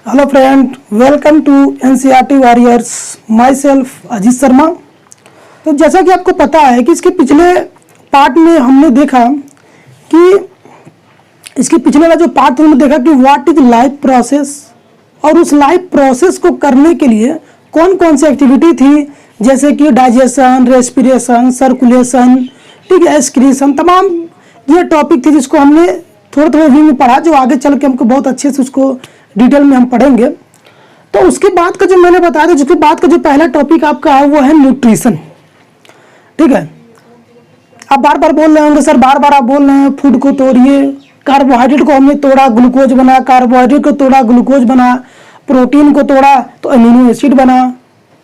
Hello friend, welcome to NCERT warriors. Myself Ajit Sharma. तो जैसा कि आपको पता है कि इसके पिछले पार्ट में हमने देखा कि इसके पिछले वाला जो पार्ट हमने देखा कि व्हाट इज लाइफ प्रोसेस, और उस लाइफ प्रोसेस को करने के लिए कौन कौन सी एक्टिविटी थी, जैसे कि डाइजेशन, रेस्पिरेशन, सर्कुलेशन, ठीक है, एक्सक्रीशन, तमाम ये टॉपिक थे जिसको हमने थोड़ा थोड़ा व्यू में पढ़ा, जो आगे चल के हमको बहुत अच्छे से उसको डिटेल में हम पढ़ेंगे। तो उसके बाद का जो मैंने बताया था, जिसके बाद का जो पहला टॉपिक आपका है वो है न्यूट्रिशन। ठीक है, आप बार बार बोल रहे होंगे सर, बार बार आप बोल रहे हैं फूड को तोड़िए, कार्बोहाइड्रेट को हमने तोड़ा, ग्लूकोज बना, कार्बोहाइड्रेट को तोड़ा, ग्लूकोज बना, प्रोटीन को तोड़ा तो अमीनो एसिड बना,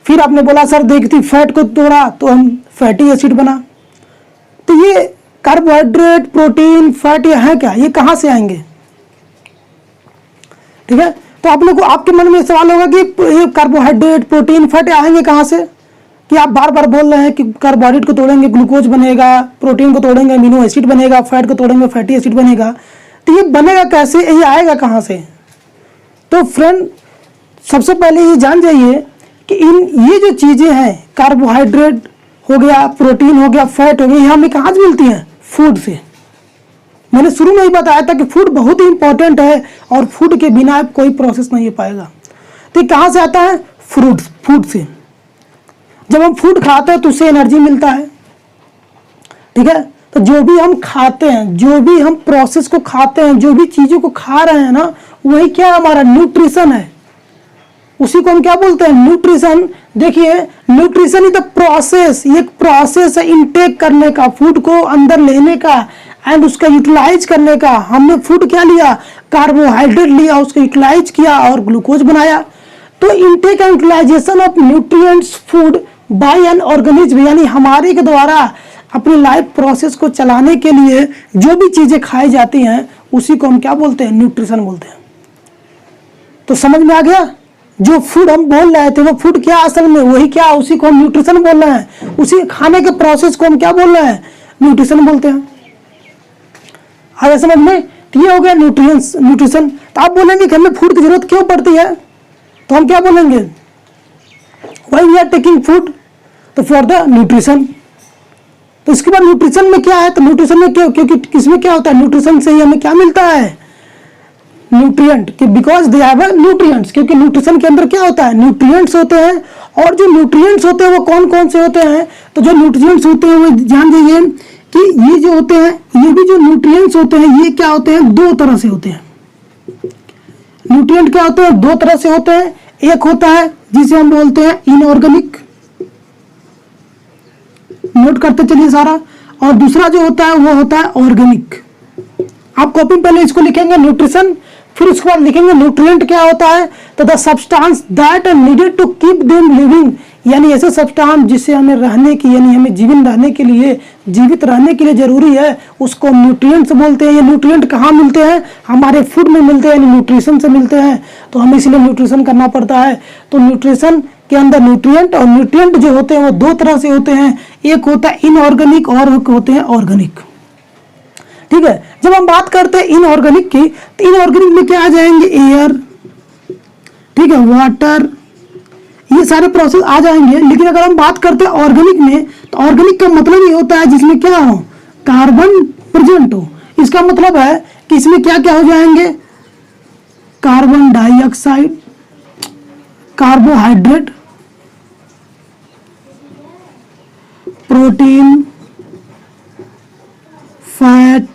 फिर आपने बोला सर देखती फैट को तोड़ा तो हम फैटी एसिड बना। तो ये कार्बोहाइड्रेट, प्रोटीन, फैट ये है क्या, ये कहाँ से आएंगे? ठीक है, तो आप लोग को आपके मन में सवाल होगा कि ये कार्बोहाइड्रेट, प्रोटीन, फैट आएंगे कहाँ से, कि आप बार बार बोल रहे हैं कि कार्बोहाइड्रेट को तोड़ेंगे ग्लूकोज बनेगा, प्रोटीन को तोड़ेंगे अमीनो एसिड बनेगा, फैट को तोड़ेंगे फैटी एसिड बनेगा। तो ये बनेगा कैसे, ये आएगा कहाँ से? तो फ्रेंड, सबसे पहले ये जान जाइए कि ये जो चीज़ें हैं, कार्बोहाइड्रेट हो गया, प्रोटीन हो गया, फैट हो गया, ये हमें कहाँ से मिलती हैं? फूड से। मैंने शुरू में ही बताया था कि फूड बहुत ही इंपॉर्टेंट है और फूड के बिना कोई प्रोसेस नहीं हो पाएगा। तो ये कहाँ से आता है? फूड से। जब हम फूड खाते हैं तो उससे एनर्जी मिलता है। ठीक है, तो जो भी हम खाते हैं, जो भी हम प्रोसेस को खाते हैं, जो भी चीज़ों को खा रहे हैं ना, वही क्या हमारा न्यूट्रिशन है। उसी को हम क्या बोलते हैं? न्यूट्रिशन। देखिए, न्यूट्रिशन इज द प्रोसेस, ये एक प्रोसेस है इनटेक करने का, फूड को अंदर लेने का एंड उसका यूटिलाइज करने का। हमने फूड क्या लिया? कार्बोहाइड्रेट लिया, उसको यूटिलाइज किया और ग्लूकोज बनाया। तो intake and utilization of nutrients food by an organism, यानी हमारे के द्वारा अपनी लाइफ प्रोसेस को चलाने के लिए जो भी चीज़ें खाई जाती हैं उसी को हम क्या बोलते हैं? न्यूट्रिशन बोलते हैं। तो समझ में आ गया? जो फूड हम बोल रहे थे वो फूड क्या असल में वही क्या, उसी को हम न्यूट्रिशन बोल रहे हैं। उसी खाने के प्रोसेस को हम क्या बोल रहे हैं? न्यूट्रिशन बोलते हैं। आगे समझ में? तो ये हो गया न्यूट्रिशन। तो आप बोलेंगे कि हमें फूड की जरूरत क्यों पड़ती है, तो हम क्या बोलेंगे? Why we are taking food, तो फॉर द न्यूट्रिशन। तो इसके बाद न्यूट्रिशन में क्या है? तो न्यूट्रिशन में क्यों, क्योंकि किसमें क्या होता है? न्यूट्रिशन से ही हमें क्या मिलता है? न्यूट्रिएंट, कि बिकॉज दे हैव न्यूट्रिएंट्स, क्योंकि न्यूट्रिशन के अंदर क्या होता है? न्यूट्रिएंट्स होते हैं। और जो न्यूट्रिएंट्स होते हैं वो कौन कौन से होते हैं? तो जो न्यूट्रिएंट्स होते हैं वो जान जाइए कि ये जो होते हैं, ये भी जो न्यूट्रिएंट्स होते हैं ये क्या होते हैं? दो तरह से होते हैं। न्यूट्रिएंट क्या होते हैं? दो तरह से होते हैं। एक होता है जिसे हम बोलते हैं इनऑर्गेनिक, नोट करते चलिए सारा, और दूसरा जो होता है वो होता है ऑर्गेनिक। आप कॉपी में पहले इसको लिखेंगे न्यूट्रिशन, फिर उसके बाद लिखेंगे न्यूट्रिएंट क्या होता है? तो the substance that are needed to keep them living, यानी ऐसे सब्सटेंस जिससे हमें रहने की, यानी हमें जीवन रहने के लिए, जीवित रहने के लिए जरूरी है, उसको न्यूट्रिएंट्स बोलते हैं। ये न्यूट्रिएंट कहाँ मिलते हैं? हमारे फूड में मिलते हैं, यानी न्यूट्रिशन से मिलते हैं। तो हमें इसलिए न्यूट्रिशन करना पड़ता है। तो न्यूट्रिशन के अंदर न्यूट्रिएंट, और न्यूट्रिएंट जो होते हैं वो दो तरह से होते हैं। एक होता है इनऑर्गेनिक और एक होते हैं ऑर्गेनिक। ठीक है, जब हम बात करते हैं इनऑर्गेनिक की, तो इनऑर्गेनिक में क्या आ जाएंगे? एयर, ठीक है, वाटर, ये सारे प्रोसेस आ जाएंगे। लेकिन अगर हम बात करते हैं ऑर्गेनिक में, तो ऑर्गेनिक का मतलब ये होता है जिसमें क्या हो? कार्बन प्रेजेंट हो। इसका मतलब है कि इसमें क्या क्या हो जाएंगे? Carbon dioxide, carbohydrate, protein, fat,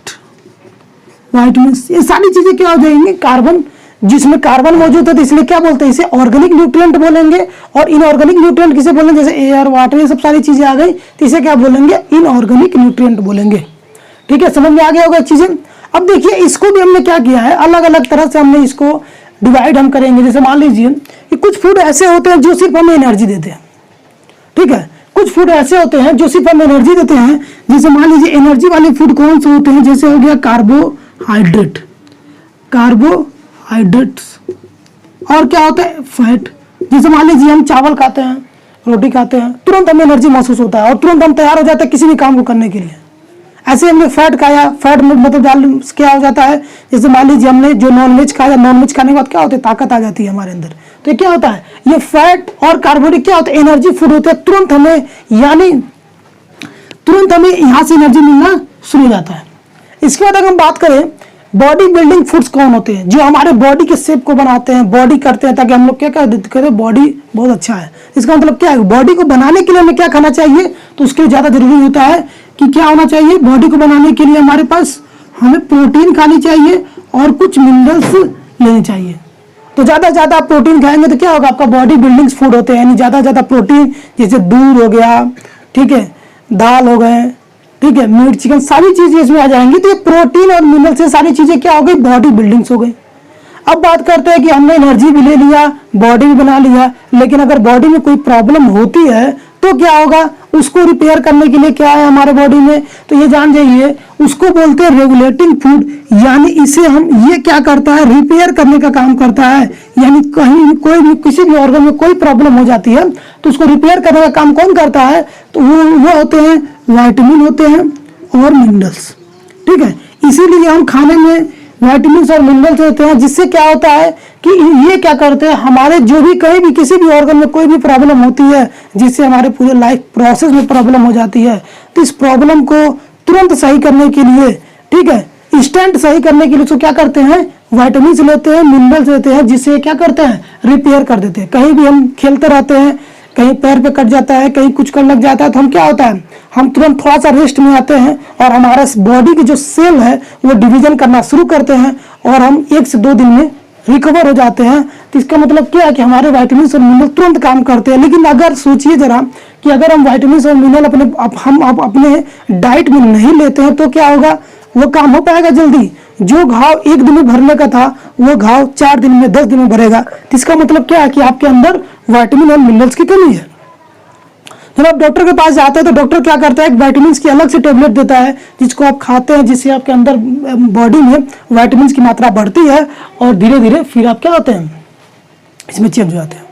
vitamins, ये सारी चीजें क्या हो जाएंगी? कार्बन। जिसमें कार्बन मौजूद है तो इसलिए क्या बोलते हैं? इसे ऑर्गेनिक न्यूट्रिएंट बोलेंगे। और इनऑर्गेनिक न्यूट्रिएंट किसे बोलेंगे? जैसे एयर, वाटर, ये सब सारी चीजें आ गई तो इसे क्या बोलेंगे? इनऑर्गेनिक न्यूट्रिएंट बोलेंगे। ठीक है, समझ में आ गया होगा चीजें। अब देखिए, इसको भी हमने क्या किया है, अलग अलग तरह से हमने इसको डिवाइड हम करेंगे। जैसे मान लीजिए कि कुछ फूड ऐसे होते हैं जो सिर्फ हमें एनर्जी देते हैं। ठीक है, कुछ फूड ऐसे होते हैं जो सिर्फ हमें एनर्जी देते हैं। जैसे मान लीजिए एनर्जी वाले फूड कौन से होते हैं? जैसे हो गया कार्बोहाइड्रेट, कार्बोहाइड्रेट्स, और क्या होता है? फैट। जैसे मान लीजिए हम चावल खाते हैं, रोटी खाते हैं, तुरंत हमें एनर्जी महसूस होता है और तुरंत हम तैयार हो जाते हैं किसी भी काम को करने के लिए। ऐसे हमने फैट खाया, फैट में मतलब डाल क्या हो जाता है, जैसे मान लीजिए हमने जो नॉनवेज खाया, नॉनवेज खाने के बाद क्या होता है, ताकत आ जाती है हमारे अंदर। तो क्या होता है, ये फैट और कार्बोहाइड्रेट क्या होता है, एनर्जी फूड होते हैं, तुरंत हमें यहाँ से एनर्जी मिलना शुरू हो जाता है। इसके बाद अगर हम बात करें बॉडी बिल्डिंग फूड्स कौन होते हैं, जो हमारे बॉडी के शेप को बनाते हैं, बॉडी करते हैं, ताकि हम लोग क्या करें, बॉडी बहुत अच्छा है। इसका मतलब क्या है, बॉडी को बनाने के लिए हमें क्या खाना चाहिए, तो उसके लिए ज़्यादा जरूरी होता है कि क्या होना चाहिए, बॉडी को बनाने के लिए हमारे पास हमें प्रोटीन खानी चाहिए और कुछ मिनरल्स लेने चाहिए। तो ज़्यादा आप प्रोटीन खाएंगे तो क्या होगा, आपका बॉडी बिल्डिंग फूड होते हैं, यानी ज़्यादा प्रोटीन, जैसे दूध हो गया, ठीक है, दाल हो गए, ठीक है, मीट चिकन, सारी चीजें इसमें आ जाएंगी। तो ये प्रोटीन और मिनरल से सारी चीजें क्या हो गई, बॉडी बिल्डिंग्स हो गई। अब बात करते हैं कि हमने एनर्जी भी ले लिया, बॉडी भी बना लिया, लेकिन अगर बॉडी में कोई प्रॉब्लम होती है तो क्या होगा, उसको रिपेयर करने के लिए क्या है हमारे बॉडी में, तो ये जान जाइए, उसको बोलते हैं रेगुलेटिंग फूड। यानी इसे ये क्या करता है, रिपेयर करने का काम करता है। यानी कहीं कोई भी किसी भी ऑर्गन में कोई प्रॉब्लम हो जाती है तो उसको रिपेयर करने का काम कौन करता है, तो वो होते हैं विटामिन होते हैं और मिनरल्स, ठीक है। इसीलिए हम खाने में विटामिन और मिनरल्स होते हैं, जिससे क्या होता है कि ये क्या करते हैं, हमारे जो भी कहीं भी किसी भी ऑर्गन में कोई भी प्रॉब्लम होती है, जिससे हमारे पूरे लाइफ प्रोसेस में प्रॉब्लम हो जाती है, तो इस प्रॉब्लम को तुरंत सही करने के लिए, ठीक है, इंस्टेंट सही करने के लिए तो क्या करते हैं, विटामिन लेते हैं, मिनरल्स लेते हैं, जिससे क्या करते हैं, रिपेयर कर देते हैं। कहीं भी हम खेलते रहते हैं, कहीं पैर पे कट जाता है, कहीं कुछ कर लग जाता है, तो हम क्या होता है, हम तुरंत थोड़ा सा रेस्ट में आते हैं और हमारा बॉडी की जो सेल है वो डिवीजन करना शुरू करते हैं और हम 1 से 2 दिन में रिकवर हो जाते हैं। तो इसका मतलब क्या है कि हमारे विटामिन और मिनरल तुरंत काम करते हैं। लेकिन अगर सोचिए जरा कि अगर हम विटामिन और मिनरल अपने डाइट में नहीं लेते हैं तो क्या होगा, वो काम हो पाएगा जल्दी। जो घाव 1 दिन में भरने का था वो घाव 4 दिन में 10 दिन में भरेगा। तो इसका मतलब क्या है कि आपके अंदर विटामिन और मिनरल्स की कमी है। जब आप डॉक्टर के पास जाते हैं तो डॉक्टर क्या करता है, विटामिन की अलग से टेबलेट देता है, जिसको आप खाते हैं, जिससे आपके अंदर बॉडी में विटामिन की मात्रा बढ़ती है और धीरे धीरे फिर आप क्या होते हैं, इसमें चेंज हो जाते हैं।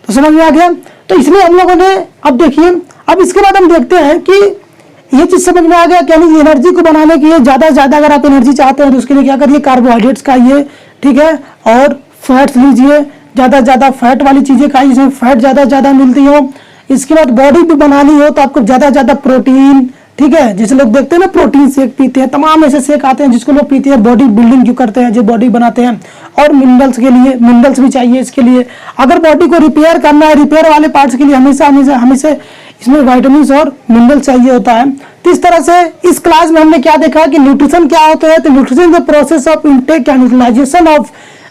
तो समझ में आ गया। तो इसलिए हम लोगों ने, अब देखिए, अब इसके बाद हम देखते हैं कि ये चीज समझ में आ गया, यानी एनर्जी को बनाने के लिए ज्यादा से ज्यादा अगर आप एनर्जी चाहते हैं तो उसके लिए क्या करिए, कार्बोहाइड्रेट्स खाइए, ठीक है, और फैट्स लीजिए, ज्यादा से ज्यादा फैट वाली चीजें खाइए जिसमें फैट ज्यादा मिलती हो। इसके बाद बॉडी भी बनानी हो तो आपको ज्यादा प्रोटीन, ठीक है, जैसे लोग देखते हैं ना प्रोटीन शेक पीते हैं, तमाम ऐसे शेक आते हैं जिसको लोग पीते हैं, बॉडी बिल्डिंग जो करते हैं, जो बॉडी बनाते हैं। और मिनरल्स के लिए मिनरल्स भी चाहिए। इसके लिए अगर बॉडी को रिपेयर करना है, रिपेयर वाले पार्ट्स के लिए हमेशा इसमें विटामिन और मिनरल चाहिए होता है। तो इस तरह से इस क्लास में हमने क्या देखा कि न्यूट्रिशन क्या होता है। तो nutrition the process of intake and utilization of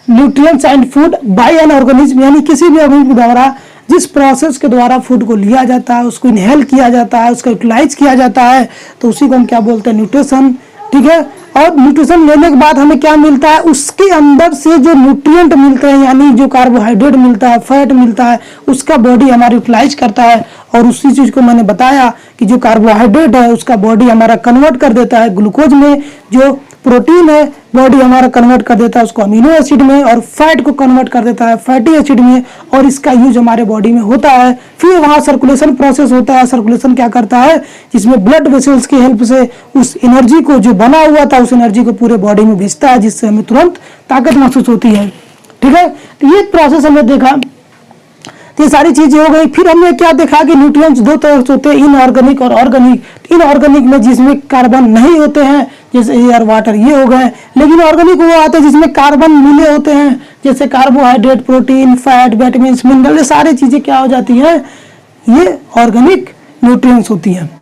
nutrients and food by an organism, यानी किसी भी ऑर्गेनिज्म द्वारा जिस प्रोसेस के द्वारा फूड को लिया जाता है, उसको इनहेल किया जाता है, उसको यूटिलाइज किया जाता है, तो उसी को हम क्या बोलते हैं, न्यूट्रिशन, ठीक है। और न्यूट्रिशन लेने के बाद हमें क्या मिलता है, उसके अंदर से जो न्यूट्रिएंट मिलते हैं, यानी जो कार्बोहाइड्रेट मिलता है, फैट मिलता है, उसका बॉडी हमारी यूटिलाइज करता है। और उसी चीज को मैंने बताया कि जो कार्बोहाइड्रेट है उसका बॉडी हमारा कन्वर्ट कर देता है ग्लूकोज में, जो प्रोटीन है बॉडी हमारा कन्वर्ट कर देता है उसको अमीनो एसिड में, और फैट को कन्वर्ट कर देता है फैटी एसिड में, और इसका यूज हमारे बॉडी में होता है। फिर वहाँ सर्कुलेशन प्रोसेस होता है। सर्कुलेशन क्या करता है, जिसमें ब्लड वेसल्स की हेल्प से उस एनर्जी को जो बना हुआ था उस एनर्जी को पूरे बॉडी में भेजता है, जिससे हमें तुरंत ताकत महसूस होती है, ठीक है। तो ये प्रोसेस हमने देखा, तो ये सारी चीजें हो गई। फिर हमने क्या देखा कि न्यूट्रिएंट्स 2 तरह से होते हैं, इनऑर्गेनिक और ऑर्गेनिक। इनऑर्गेनिक में जिसमें कार्बन नहीं होते हैं, जैसे एयर वाटर ये हो गए। लेकिन ऑर्गेनिक वो आते हैं जिसमें कार्बन मिले होते हैं, जैसे carbohydrate, protein, fat, vitamin, mineral, ये सारी चीजें क्या हो जाती है, ये ऑर्गेनिक न्यूट्रिएंट्स होती हैं।